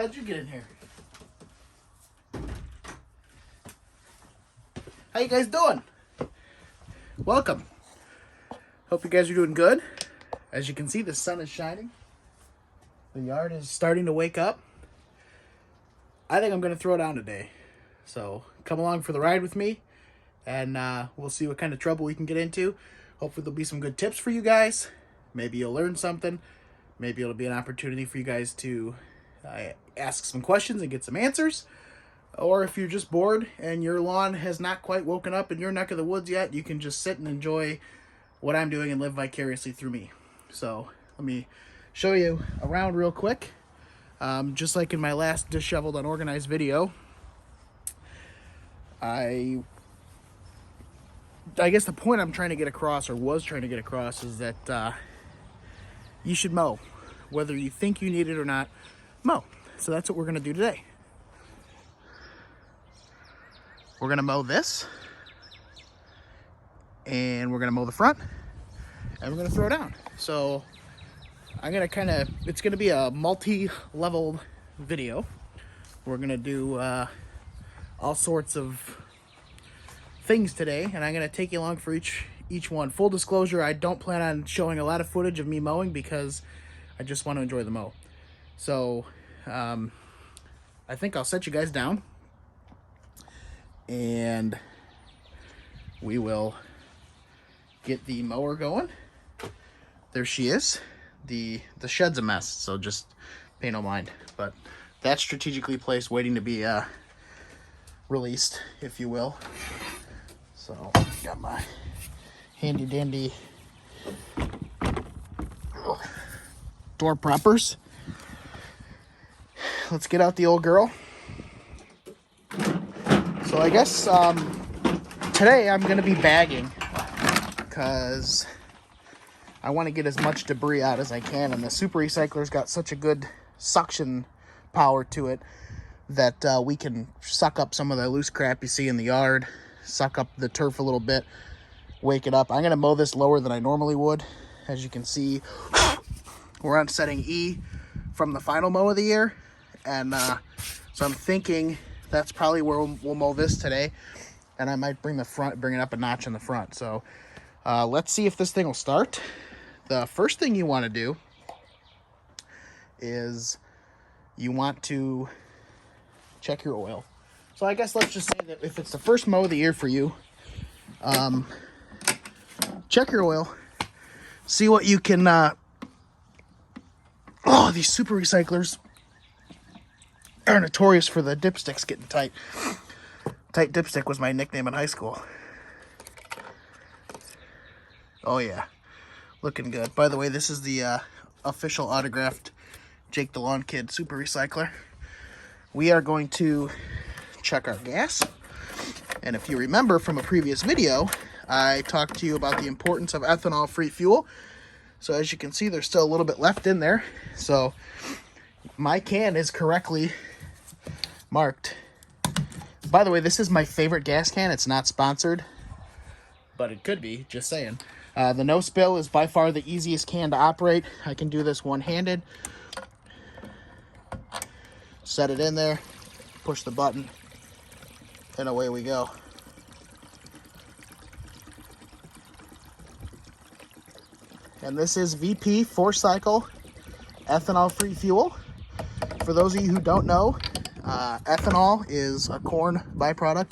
How'd you get in here? How you guys doing? Welcome. Hope you guys are doing good. As you can see, the sun is shining. The yard is starting to wake up. I think I'm going to throw down today. So come along for the ride with me, and we'll see what kind of trouble we can get into. Hopefully there'll be some good tips for you guys. Maybe you'll learn something. Maybe it'll be an opportunity for you guys to ask some questions and get some answers. Or if you're just bored and your lawn has not quite woken up in your neck of the woods yet, you can just sit and enjoy what I'm doing and live vicariously through me. So let me show you around real quick. Just like in my last disheveled, unorganized video, I guess the point I'm trying to get across, or was trying to get across, is that you should mow. Whether you think you need it or not, mow. So that's what we're going to do today. We're going to mow this, and we're going to mow the front, and we're going to throw down. So I'm going to it's going to be a multi-leveled video. We're going to do all sorts of things today, and I'm going to take you along for each one. Full disclosure, I don't plan on showing a lot of footage of me mowing because I just want to enjoy the mow. So I think I'll set you guys down, and we will get the mower going. There she is. The shed's a mess, so just pay no mind. But that's strategically placed, waiting to be released, if you will. So got my handy dandy door proppers. Let's get out the old girl. So I guess today I'm going to be bagging because I want to get as much debris out as I can, and the super recycler's got such a good suction power to it that we can suck up some of the loose crap you see in the yard, suck up the turf a little bit, wake it up. I'm going to mow this lower than I normally would. As you can see, we're on setting E from the final mow of the year, and so I'm thinking that's probably where we'll mow this today, and I might bring it up a notch in the front. So let's see if this thing will start. The first thing you want to do is you want to check your oil. So I guess let's just say that if it's the first mow of the year for you, check your oil, see what you can, oh, these super recyclers are notorious for the dipsticks getting tight. Tight dipstick was my nickname in high school. Oh yeah, looking good. By the way, this is the official autographed Jake the Lawn Kid super recycler. We are going to check our gas. And if you remember from a previous video, I talked to you about the importance of ethanol-free fuel. So as you can see, there's still a little bit left in there. So my can is correctly marked. By the way, this is my favorite gas can. It's not sponsored, but it could be, just saying. The no spill is by far the easiest can to operate. I can do this one-handed. Set it in there, push the button, and away we go. And this is VP 4-cycle ethanol-free fuel. For those of you who don't know, ethanol is a corn byproduct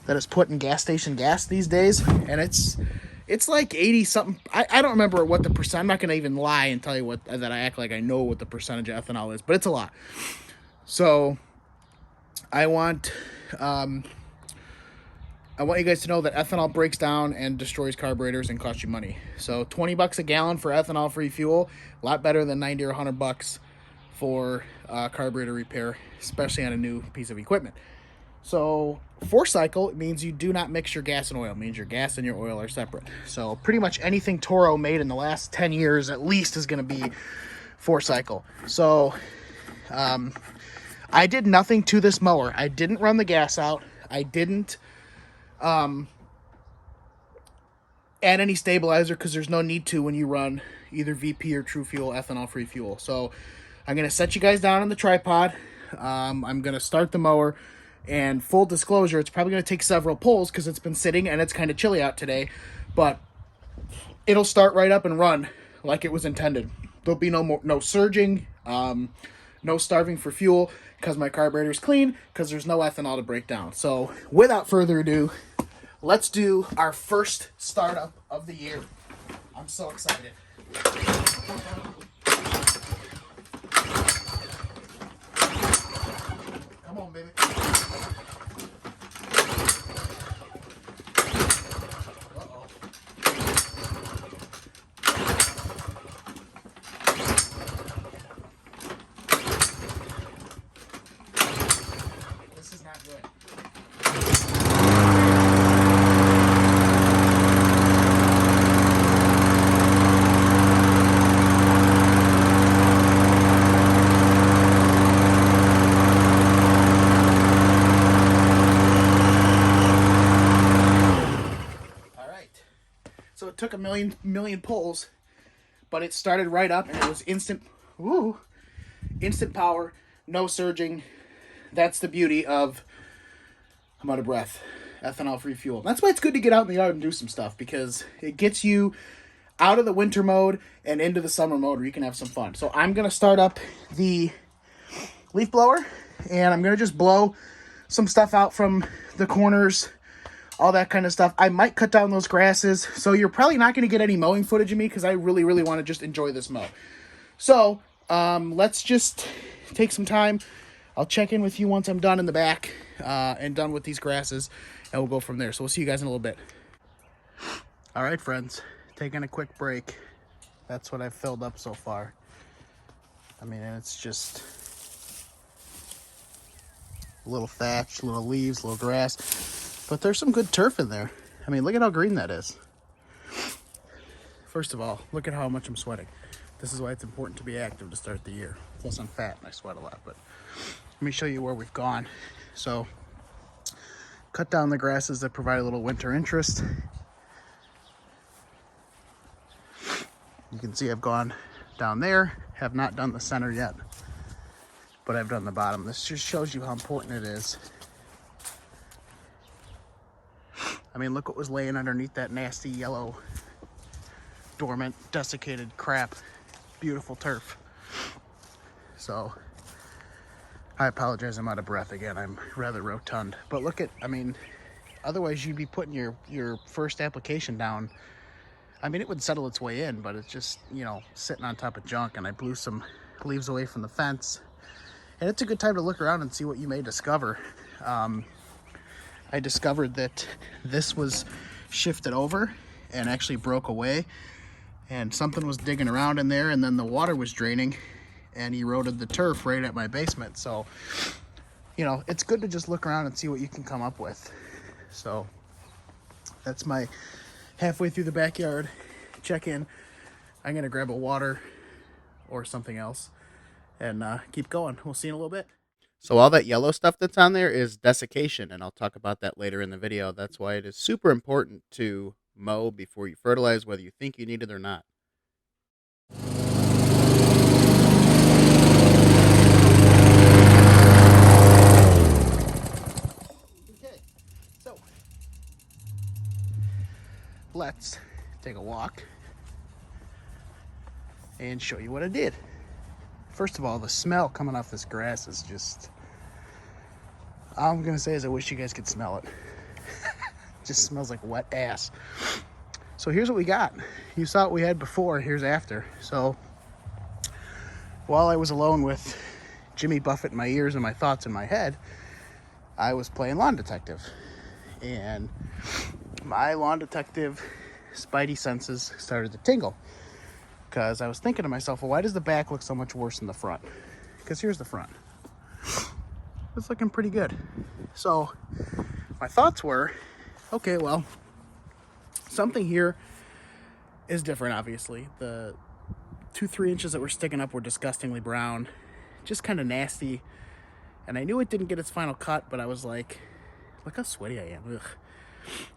that is put in gas station gas these days, and it's like 80 something. I don't remember what the percent. I'm not gonna even lie and tell you that I act like I know what the percentage of ethanol is, but it's a lot. So I want you guys to know that ethanol breaks down and destroys carburetors and costs you money. So $20 a gallon for ethanol-free fuel, a lot better than $90 or $100 for carburetor repair, especially on a new piece of equipment. So 4-cycle, it means you do not mix your gas and oil. It means your gas and your oil are separate. So pretty much anything Toro made in the last 10 years at least is going to be 4-cycle. So I did nothing to this mower. I didn't run the gas out. I didn't add any stabilizer because there's no need to when you run either VP or True Fuel ethanol-free fuel. So I'm going to set you guys down on the tripod. I'm going to start the mower, and full disclosure, it's probably going to take several pulls because it's been sitting and it's kind of chilly out today, but it'll start right up and run like it was intended. There'll be no surging, no starving for fuel because my carburetor's clean, because there's no ethanol to break down. So without further ado, let's do our first startup of the year. I'm so excited. Come on, baby. Uh-oh. This is not good. So it took a million pulls, but it started right up and it was instant power, no surging. That's the beauty of, I'm out of breath, ethanol-free fuel. That's why it's good to get out in the yard and do some stuff, because it gets you out of the winter mode and into the summer mode where you can have some fun. So I'm going to start up the leaf blower, and I'm going to just blow some stuff out from the corners, all that kind of stuff. I might cut down those grasses, so you're probably not going to get any mowing footage of me because I really want to just enjoy this mow. So let's just take some time. I'll check in with you once I'm done in the back and done with these grasses, and we'll go from there. So we'll see you guys in a little bit. All right, friends, taking a quick break. That's what I've filled up so far. I mean, it's just a little thatch, little leaves, little grass. But there's some good turf in there. I mean, look at how green that is. First of all, look at how much I'm sweating. This is why it's important to be active to start the year. Plus, I'm fat and I sweat a lot. But let me show you where we've gone. So, cut down the grasses that provide a little winter interest. You can see I've gone down there. Have not done the center yet, but I've done the bottom. This just shows you how important it is. I mean, look what was laying underneath that nasty yellow, dormant, desiccated crap. Beautiful turf. So, I apologize, I'm out of breath again. I'm rather rotund. But look at, I mean, otherwise you'd be putting your first application down. I mean, it would settle its way in, but it's just, you know, sitting on top of junk. And I blew some leaves away from the fence. And it's a good time to look around and see what you may discover. I discovered that this was shifted over and actually broke away, and something was digging around in there, and then the water was draining and eroded the turf right at my basement. So, you know, it's good to just look around and see what you can come up with. So that's my halfway through the backyard check in. I'm gonna grab a water or something else and keep going. We'll see you in a little bit. So all that yellow stuff that's on there is desiccation, and I'll talk about that later in the video. That's why it is super important to mow before you fertilize, whether you think you need it or not. Okay, so let's take a walk and show you what I did. First of all, the smell coming off this grass is just, all I'm gonna say is I wish you guys could smell it. Just smells like wet ass. So here's what we got. You saw what we had before, here's after. So while I was alone with Jimmy Buffett in my ears and my thoughts in my head, I was playing lawn detective. And my lawn detective spidey senses started to tingle. Because I was thinking to myself, well, why does the back look so much worse than the front? Because here's the front. It's looking pretty good. So my thoughts were, okay, well, something here is different, obviously. The 2-3 inches that were sticking up were disgustingly brown, just kind of nasty. And I knew it didn't get its final cut, but I was like, look how sweaty I am. Ugh.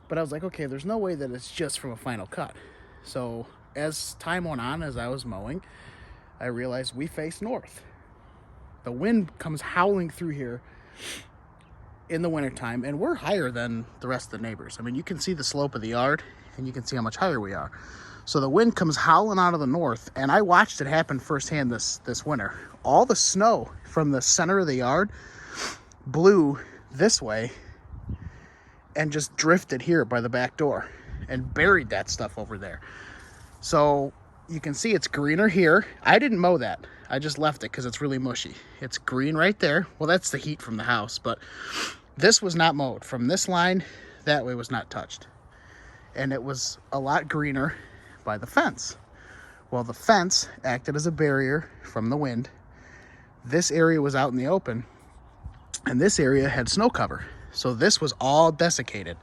But I was like, okay, there's no way that it's just from a final cut. So as time went on, as I was mowing, I realized we face north. the wind comes howling through here in the wintertime, and we're higher than the rest of the neighbors. I mean, you can see the slope of the yard, and you can see how much higher we are. So the wind comes howling out of the north, and I watched it happen firsthand this winter. All the snow from the center of the yard blew this way and just drifted here by the back door and buried that stuff over there. So you can see it's greener here. I didn't mow that. I just left it because it's really mushy. It's green right there. Well, that's the heat from the house, but this was not mowed. From this line, that way was not touched. And it was a lot greener by the fence. Well, the fence acted as a barrier from the wind. This area was out in the open, and this area had snow cover. So this was all desiccated.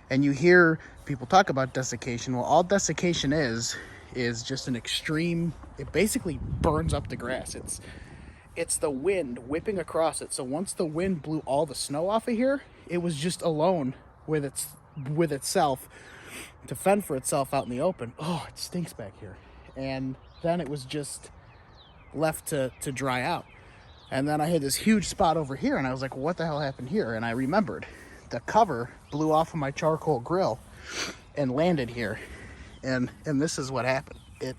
And you hear people talk about desiccation. Well, all desiccation is just an extreme, it basically burns up the grass. It's the wind whipping across it. So once the wind blew all the snow off of here, it was just alone with itself to fend for itself out in the open. Oh, it stinks back here. And then it was just left to dry out. And then I had this huge spot over here, and I was like, well, what the hell happened here? And I remembered the cover blew off of my charcoal grill and landed here. And this is what happened. It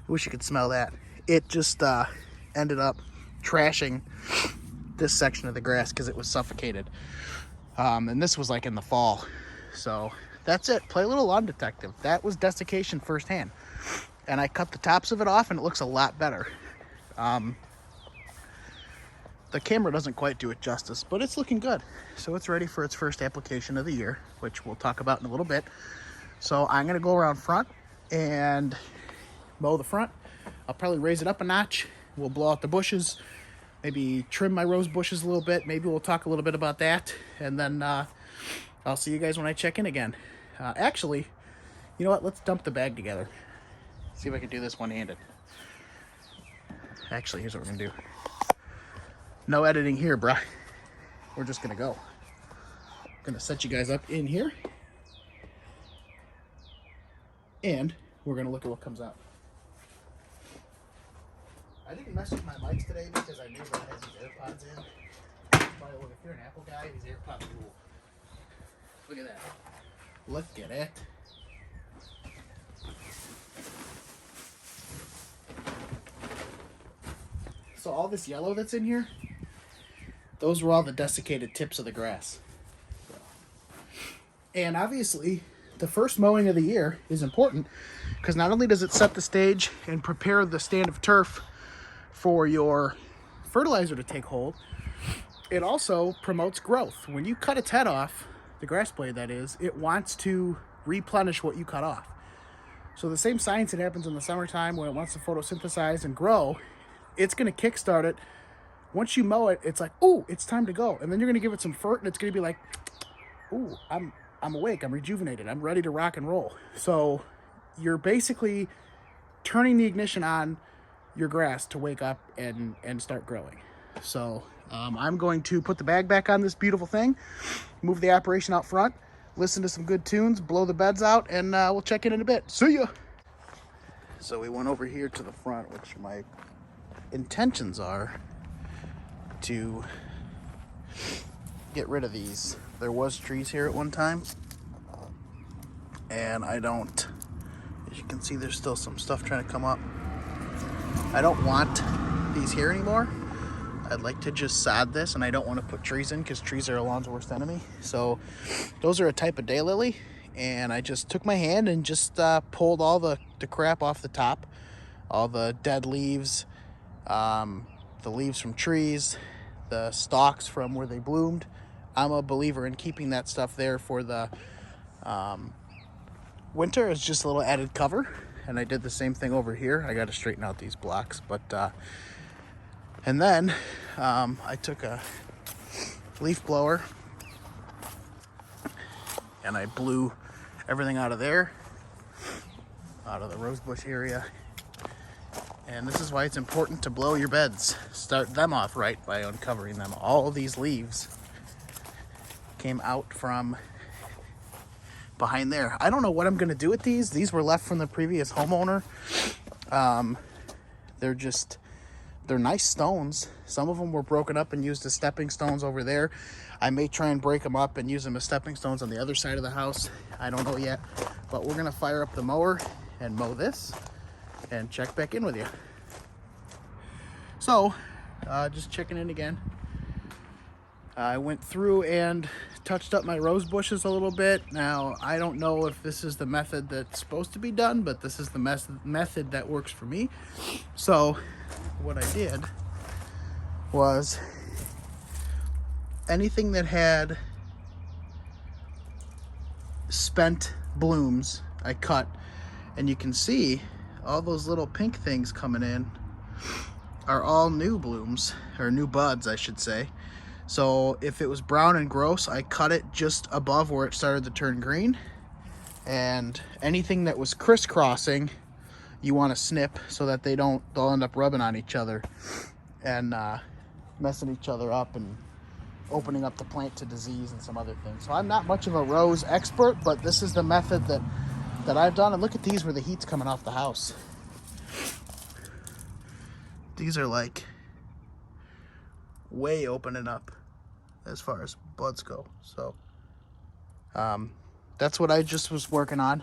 wish you could smell that. It just ended up trashing this section of the grass because it was suffocated. And this was like in the fall. So that's it. Play a little lawn detective. That was desiccation firsthand. And I cut the tops of it off, and it looks a lot better. The camera doesn't quite do it justice, but it's looking good. So it's ready for its first application of the year, which we'll talk about in a little bit. So I'm gonna go around front and mow the front. I'll probably raise it up a notch. We'll blow out the bushes, maybe trim my rose bushes a little bit. Maybe we'll talk a little bit about that. And then I'll see you guys when I check in again. Actually, you know what? Let's dump the bag together. See if I can do this one-handed. Actually, here's what we're gonna do. No editing here, bruh. We're just gonna go. Gonna set you guys up in here. And we're gonna look at what comes out. I didn't mess with my mics today because I knew that it has these AirPods in. By the way, if you're an Apple guy, these AirPods rule. Look at that. Look at it. So all this yellow that's in here, those were all the desiccated tips of the grass. And obviously, the first mowing of the year is important because not only does it set the stage and prepare the stand of turf for your fertilizer to take hold, it also promotes growth. When you cut its head off, the grass blade that is, it wants to replenish what you cut off. So the same science that happens in the summertime when it wants to photosynthesize and grow, it's going to kickstart it. Once you mow it, it's like, ooh, it's time to go. And then you're going to give it some fert, and it's going to be like, ooh, I'm awake, I'm rejuvenated, I'm ready to rock and roll. So you're basically turning the ignition on your grass to wake up and start growing. So I'm going to put the bag back on this beautiful thing, move the operation out front, listen to some good tunes, blow the beds out, and we'll check in a bit. See ya! So we went over here to the front, which my intentions are to get rid of these. There was trees here at one time, and I don't, as you can see, there's still some stuff trying to come up. I don't want these here anymore. I'd like to just sod this, and I don't want to put trees in because trees are a lawn's worst enemy. So those are a type of daylily, and I just took my hand and just pulled all the crap off the top, all the dead leaves, the leaves from trees, the stalks from where they bloomed. I'm a believer in keeping that stuff there for the winter as just a little added cover. And I did the same thing over here. I got to straighten out these blocks, but and then I took a leaf blower and I blew everything out of there, out of the rosebush area. And this is why it's important to blow your beds. Start them off right by uncovering them. All these leaves came out from behind there. I don't know what I'm gonna do with these. These were left from the previous homeowner. They're nice stones. Some of them were broken up and used as stepping stones over there. I may try and break them up and use them as stepping stones on the other side of the house. I don't know yet, but we're gonna fire up the mower and mow this and check back in with you. So, just checking in again. I went through and touched up my rose bushes a little bit. Now, I don't know if this is the method that's supposed to be done, but this is the method that works for me. So, what I did was anything that had spent blooms, I cut, and you can see all those little pink things coming in are all new blooms, or new buds, I should say. So if it was brown and gross, I cut it just above where it started to turn green. And anything that was crisscrossing, you want to snip so that they'll end up rubbing on each other and messing each other up and opening up the plant to disease and some other things. So I'm not much of a rose expert, but this is the method that I've done. And look at these where the heat's coming off the house. These are like way opening up as far as buds go. So that's what I just was working on.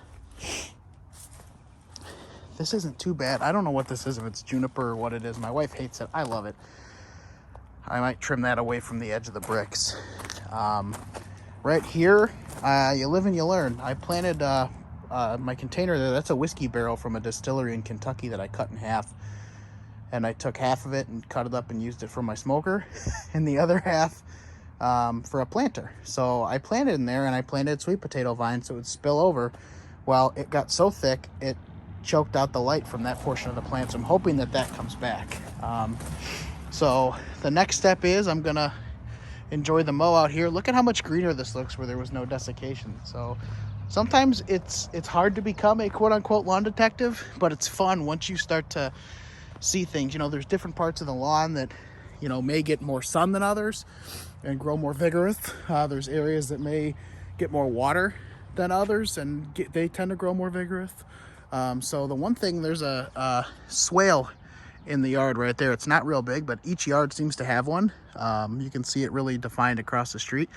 This isn't too bad. I don't know what this is, if it's juniper or what it is. My wife hates it. I love it. I might trim that away from the edge of the bricks. Right here, you live and you learn. I planted my container there. That's a whiskey barrel from a distillery in Kentucky that I cut in half. And I took half of it and cut it up and used it for my smoker, and the other half for a planter. So I planted in there, and I planted sweet potato vines so it would spill over. Well, it got so thick, it choked out the light from that portion of the plant. So I'm hoping that comes back. So the next step is I'm gonna enjoy the mow out here. Look at how much greener this looks where there was no desiccation. So sometimes it's hard to become a quote-unquote lawn detective, but it's fun once you start to see things. You know, there's different parts of the lawn that, you know, may get more sun than others and grow more vigorous. There's areas that may get more water than others and they tend to grow more vigorous. So the one thing, there's a swale in the yard right there. It's not real big, but each yard seems to have one. You can see it really defined across the street.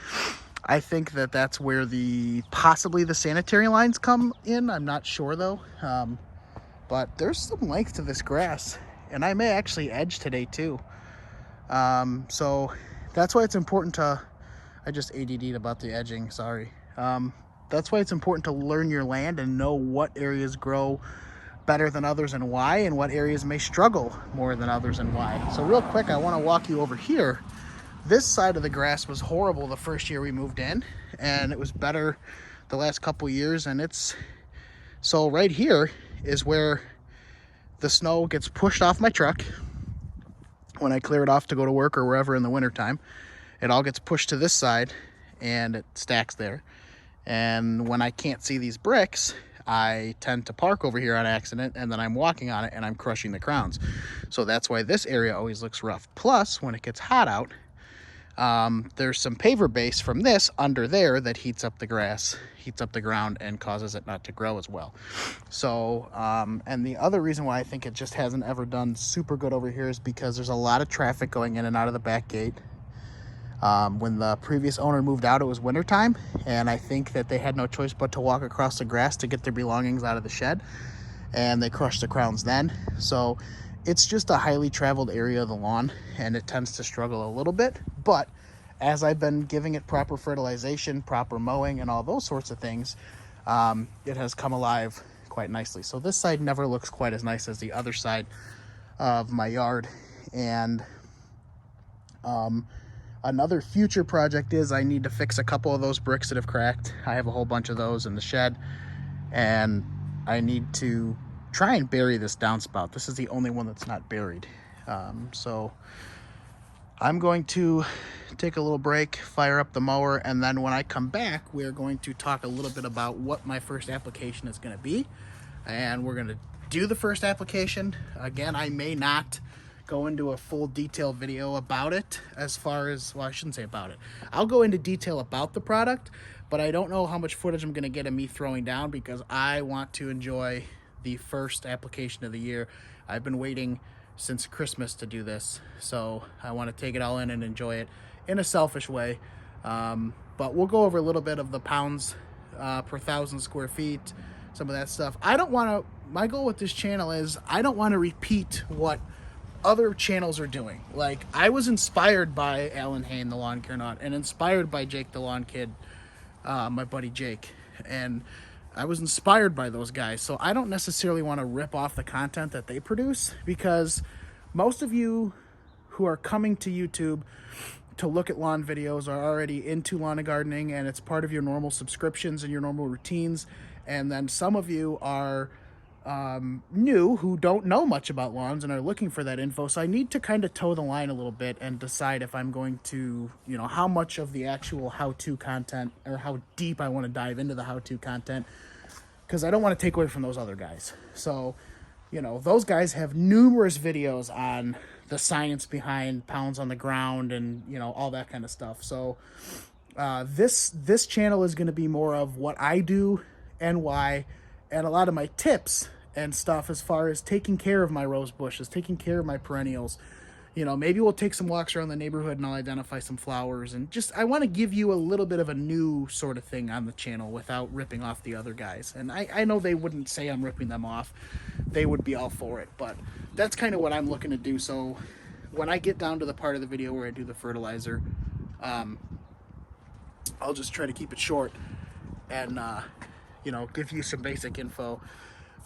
I think that's where possibly the sanitary lines come in. I'm not sure though. But there's some length to this grass, and I may actually edge today too. So that's why it's important I just ADD'd about the edging, sorry. That's why it's important to learn your land and know what areas grow better than others and why, and what areas may struggle more than others and why. So real quick, I want to walk you over here. This side of the grass was horrible the first year we moved in, and it was better the last couple years. And so right here is where the snow gets pushed off my truck when I clear it off to go to work or wherever in the wintertime. It all gets pushed to this side and it stacks there. And when I can't see these bricks, I tend to park over here on accident, and then I'm walking on it and I'm crushing the crowns. So that's why this area always looks rough. Plus, when it gets hot out, there's some paver base from this under there that heats up the grass, heats up the ground, and causes it not to grow as well. So, and the other reason why I think it just hasn't ever done super good over here is because there's a lot of traffic going in and out of the back gate. When the previous owner moved out, it was wintertime, and I think that they had no choice but to walk across the grass to get their belongings out of the shed, and they crushed the crowns then. So it's just a highly traveled area of the lawn, and it tends to struggle a little bit. But as I've been giving it proper fertilization, proper mowing, and all those sorts of things, it has come alive quite nicely. So this side never looks quite as nice as the other side of my yard. And another future project is I need to fix a couple of those bricks that have cracked. I have a whole bunch of those in the shed, and I need to try and bury this downspout. This is the only one that's not buried. So I'm going to take a little break, fire up the mower, and then when I come back, we're going to talk a little bit about what my first application is going to be. And we're going to do the first application. Again, I may not go into a full detailed video about it as far as, well, I shouldn't say about it. I'll go into detail about the product, but I don't know how much footage I'm going to get of me throwing down because I want to enjoy the first application of the year. I've been waiting since Christmas to do this. So I want to take it all in and enjoy it in a selfish way. But we'll go over a little bit of the pounds per 1,000 square feet, some of that stuff. I don't want to, my goal with this channel is I don't want to repeat what other channels are doing. Like, I was inspired by Alan Hain, the lawn care nut, and inspired by Jake the lawn kid, my buddy Jake, and I was inspired by those guys. So I don't necessarily want to rip off the content that they produce, because most of you who are coming to YouTube to look at lawn videos are already into lawn and gardening, and it's part of your normal subscriptions and your normal routines. And then some of you are new, who don't know much about lawns and are looking for that info. So I need to kind of toe the line a little bit and decide if I'm going to, you know, how much of the actual how-to content, or how deep I want to dive into the how-to content, because I don't want to take away from those other guys. So, you know, those guys have numerous videos on the science behind pounds on the ground and, you know, all that kind of stuff. So this channel is going to be more of what I do and why, and a lot of my tips and stuff as far as taking care of my rose bushes, taking care of my perennials. You know, maybe we'll take some walks around the neighborhood and I'll identify some flowers, and just, I want to give you a little bit of a new sort of thing on the channel without ripping off the other guys. And I know they wouldn't say I'm ripping them off. They would be all for it, but that's kind of what I'm looking to do. So when I get down to the part of the video where I do the fertilizer, I'll just try to keep it short and, you know, give you some basic info.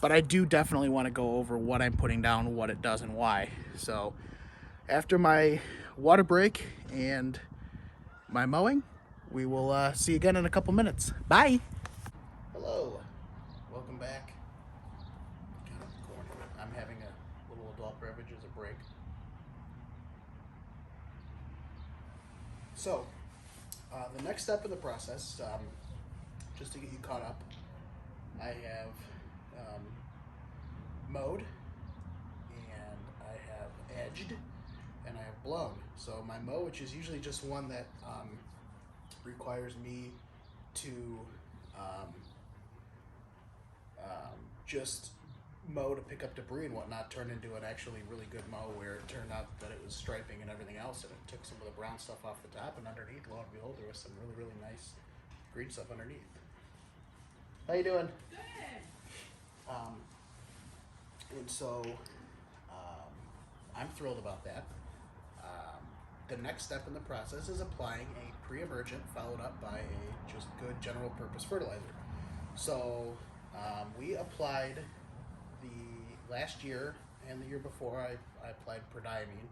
But I do definitely want to go over what I'm putting down, what it does, and why. So after my water break and my mowing, we will see you again in a couple minutes. Bye. Hello. Welcome back. I'm having a little adult beverage as a break. So the next step in the process, just to get you caught up, I have mowed, and I have edged, and I have blown. So my mow, which is usually just one that requires me to just mow to pick up debris and whatnot, turned into an actually really good mow, where it turned out that it was striping and everything else, and it took some of the brown stuff off the top, and underneath, lo and behold, there was some really, really nice green stuff underneath. How you doing? Good. And so I'm thrilled about that. The next step in the process is applying a pre-emergent followed up by a just good general purpose fertilizer. So we applied the last year and the year before, I applied prodiamine,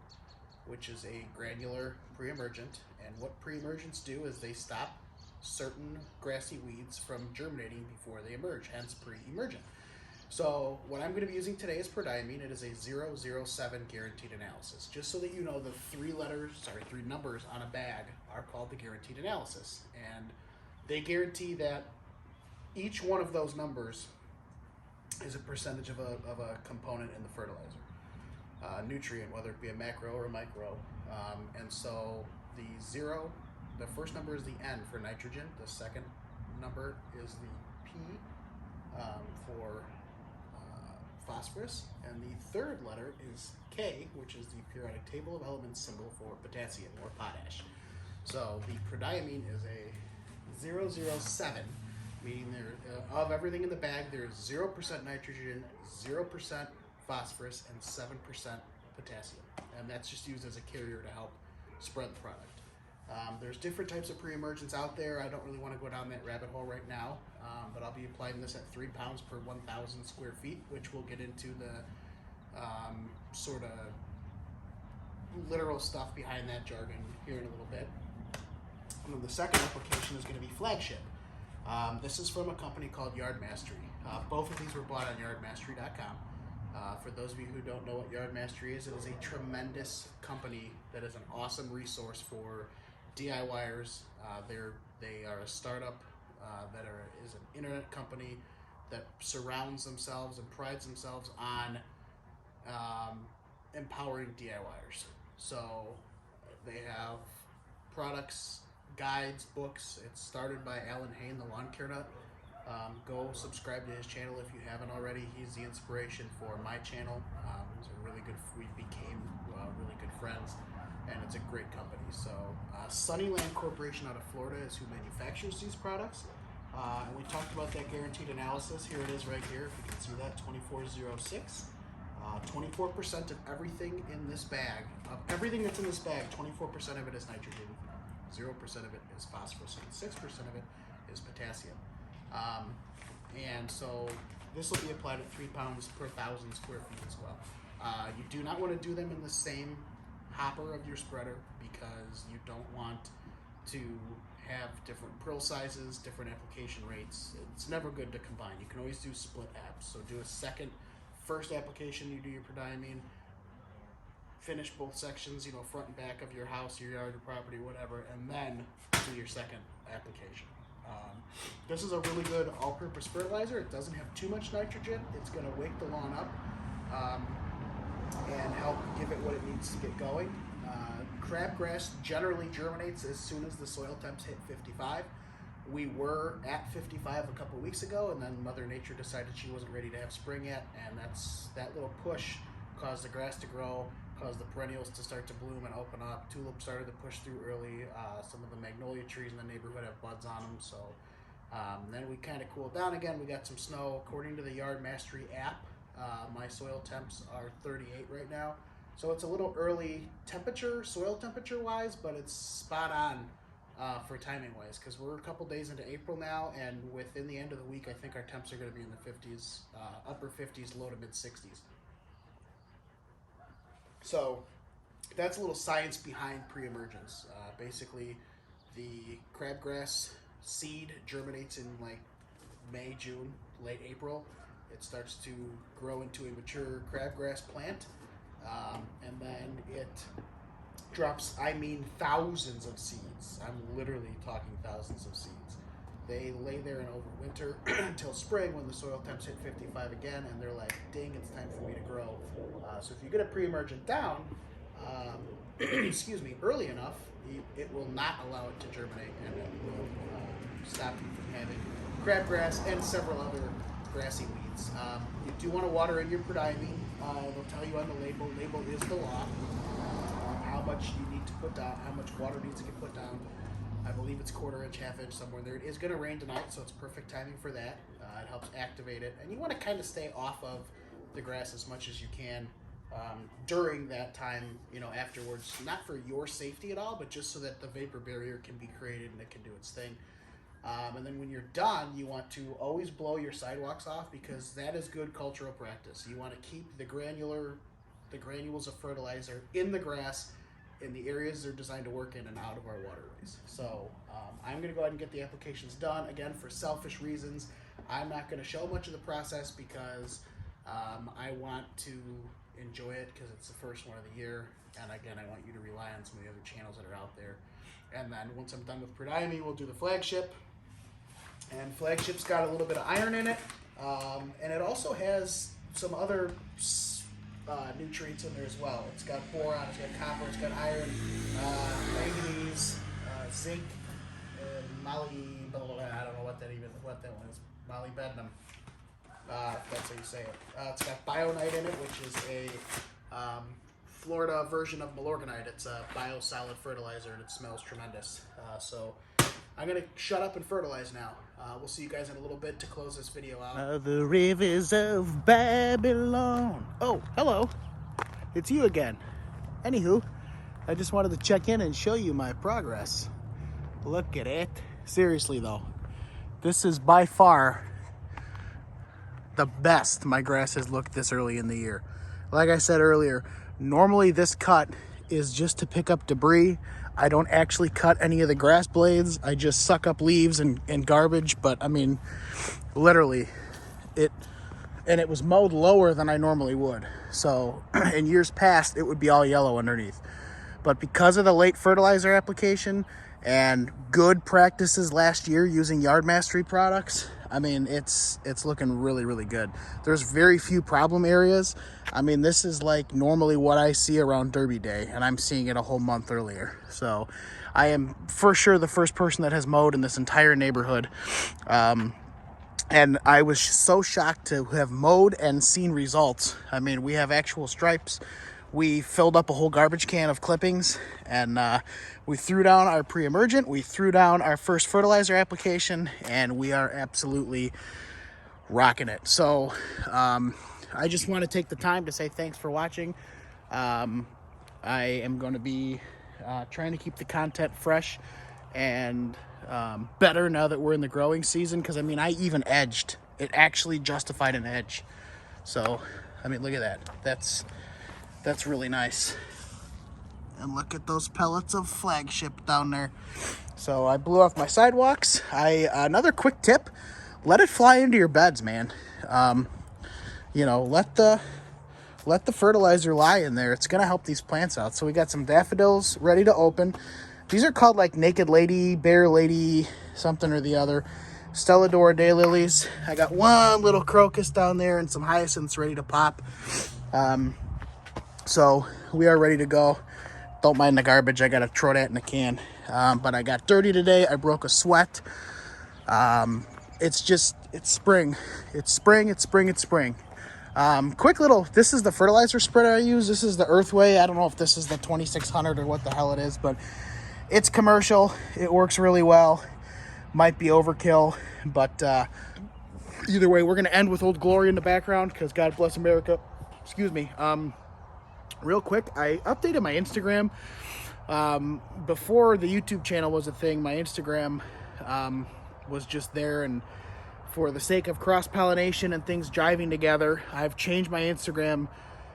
which is a granular pre-emergent. And what pre-emergents do is they stop certain grassy weeds from germinating before they emerge, hence pre-emergent. So what I'm going to be using today is prodiamine. It is a 007 guaranteed analysis. Just so that you know, the three numbers on a bag are called the guaranteed analysis. And they guarantee that each one of those numbers is a percentage of a component in the fertilizer. Nutrient, whether it be a macro or a micro. And so the first number is the N for nitrogen. The second number is the P for phosphorus, and the third letter is K, which is the periodic table of elements symbol for potassium or potash. So the prodiamine is a 007, meaning of everything in the bag, there's 0% nitrogen, 0% phosphorus, and 7% potassium, and that's just used as a carrier to help spread the product. There's different types of pre-emergents out there. I don't really want to go down that rabbit hole right now, but I'll be applying this at 3 pounds per 1,000 square feet, which we'll get into the sort of literal stuff behind that jargon here in a little bit. And then the second application is going to be Flagship. This is from a company called Yard Mastery. Both of these were bought on yardmastery.com. For those of you who don't know what Yard Mastery is, it is a tremendous company that is an awesome resource for DIYers. They are a startup that is an internet company that surrounds themselves and prides themselves on empowering DIYers. So they have products, guides, books. It's started by Alan Hain, the lawn care nut. Go subscribe to his channel if you haven't already. He's the inspiration for my channel. He's a really good. We became really good friends, and it's a great company. So Sunnyland Corporation out of Florida is who manufactures these products. And we talked about that guaranteed analysis. Here it is right here. If you can see that, 2406. 24% of everything in this bag, of everything that's in this bag, 24% of it is nitrogen, 0% of it is phosphorus, and 6% of it is potassium. And so this will be applied at 3 pounds per 1,000 square feet as well. You do not want to do them in the same hopper of your spreader because you don't want to have different prill sizes, different application rates. It's never good to combine. You can always do split apps. So do a first application, you do your prodiamine, finish both sections, you know, front and back of your house, your yard, your property, whatever, and then do your second application. This is a really good all-purpose fertilizer. It doesn't have too much nitrogen. It's going to wake the lawn up and help give it what it needs to get going. Crabgrass generally germinates as soon as the soil temps hit 55. We were at 55 a couple weeks ago, and then Mother Nature decided she wasn't ready to have spring yet, and that little push caused the grass to grow, caused the perennials to start to bloom and open up. Tulips started to push through early. Some of the magnolia trees in the neighborhood have buds on them, so then we kind of cooled down again. We got some snow. According to the Yard Mastery app, my soil temps are 38 right now. So it's a little early soil temperature wise, but it's spot on for timing wise, because we're a couple days into April now, and within the end of the week, I think our temps are going to be in the 50s, upper 50s, low to mid 60s. So that's a little science behind pre-emergence. Basically, the crabgrass seed germinates in like May, June, late April. It starts to grow into a mature crabgrass plant. And then it drops, thousands of seeds. I'm literally talking thousands of seeds. They lay there and overwinter until spring when the soil temps hit 55 again, and they're like, ding, it's time for me to grow. So if you get a pre-emergent down, early enough, it will not allow it to germinate, and it will stop you from having crabgrass and several other grassy weeds. You do want to water in your prodiamine. They'll tell you on the label. Label is the law. How much you need to put down, how much water needs to get put down. I believe it's 1/4 inch, 1/2 inch, somewhere there. It is going to rain tonight, so it's perfect timing for that. It helps activate it, and you want to kind of stay off of the grass as much as you can during that time. You know, afterwards, not for your safety at all, but just so that the vapor barrier can be created and it can do its thing. And then when you're done, you want to always blow your sidewalks off, because that is good cultural practice. You want to keep the granules of fertilizer in the grass in the areas they're designed to work in and out of our waterways. So I'm going to go ahead and get the applications done. Again, for selfish reasons, I'm not going to show much of the process because I want to enjoy it because it's the first one of the year. And again, I want you to rely on some of the other channels that are out there. And then once I'm done with prodiamine, we'll do the flagship. And flagship's got a little bit of iron in it. And it also has some other nutrients in there as well. It's got boron, it's got copper, it's got iron, manganese, zinc, I don't know what that one is. Molybdenum, if that's how you say it. It's got bionite in it, which is a Florida version of Milorganite. It's a biosolid fertilizer, and it smells tremendous. So I'm going to shut up and fertilize now. We'll see you guys in a little bit to close this video out. The rivers of Babylon. Oh, hello. It's you again. Anywho, I just wanted to check in and show you my progress. Look at it. Seriously, though, this is by far the best my grass has looked this early in the year. Like I said earlier, normally this cut is just to pick up debris. I don't actually cut any of the grass blades. I just suck up leaves and garbage. But I mean, literally, it was mowed lower than I normally would. So in years past, it would be all yellow underneath. But because of the late fertilizer application and good practices last year using Yard Mastery products, I mean, it's looking really, really good. There's very few problem areas. I mean, this is like normally what I see around Derby Day, and I'm seeing it a whole month earlier. So I am for sure the first person that has mowed in this entire neighborhood. And I was so shocked to have mowed and seen results. I mean, we have actual stripes. We filled up a whole garbage can of clippings, and we threw down our pre-emergent. We threw down our first fertilizer application, and we are absolutely rocking it. So I just want to take the time to say thanks for watching. I am going to be trying to keep the content fresh and better now that we're in the growing season, because I mean, I even edged. It actually justified an edge. So I mean, look at that. That's really nice. And look at those pellets of flagship down there. So I blew off my sidewalks. Another quick tip: let it fly into your beds, man. You know, let the fertilizer lie in there. It's gonna help these plants out. So we got some daffodils ready to open. These are called like Naked Lady, Bear Lady, something or the other. Stelladora daylilies. I got one little crocus down there and some hyacinths ready to pop. So we are ready to go. Don't mind the garbage. I gotta throw that in a can. But I got dirty today. I broke a sweat. It's spring. It's spring. Quick little, this is the fertilizer spreader I use. This is the Earthway. I don't know if this is the 2600 or what the hell it is, but it's commercial. It works really well. Might be overkill, but either way, we're gonna end with Old Glory in the background because God bless America. Excuse me. Real quick, I updated my Instagram. Before the YouTube channel was a thing, my Instagram was just there, and for the sake of cross-pollination and things jiving together, I've changed my Instagram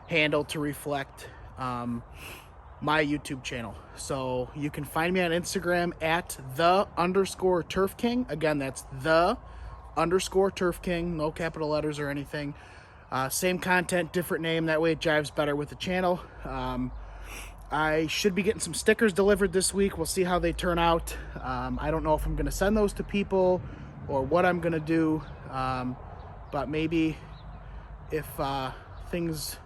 handle to reflect my YouTube channel. So you can find me on Instagram at _Turf King. Again, that's _Turf King, no capital letters or anything. Same content, different name. That way it jives better with the channel. I should be getting some stickers delivered this week. We'll see how they turn out. I don't know if I'm going to send those to people or what I'm going to do. But maybe if things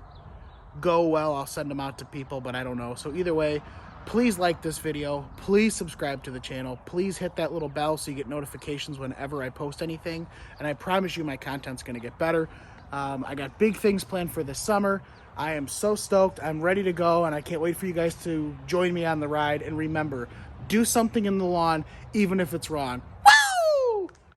go well, I'll send them out to people, but I don't know. So either way, please like this video. Please subscribe to the channel. Please hit that little bell so you get notifications whenever I post anything. And I promise you my content's going to get better. I got big things planned for this summer. I am so stoked. I'm ready to go, and I can't wait for you guys to join me on the ride. And remember, do something in the lawn, even if it's wrong.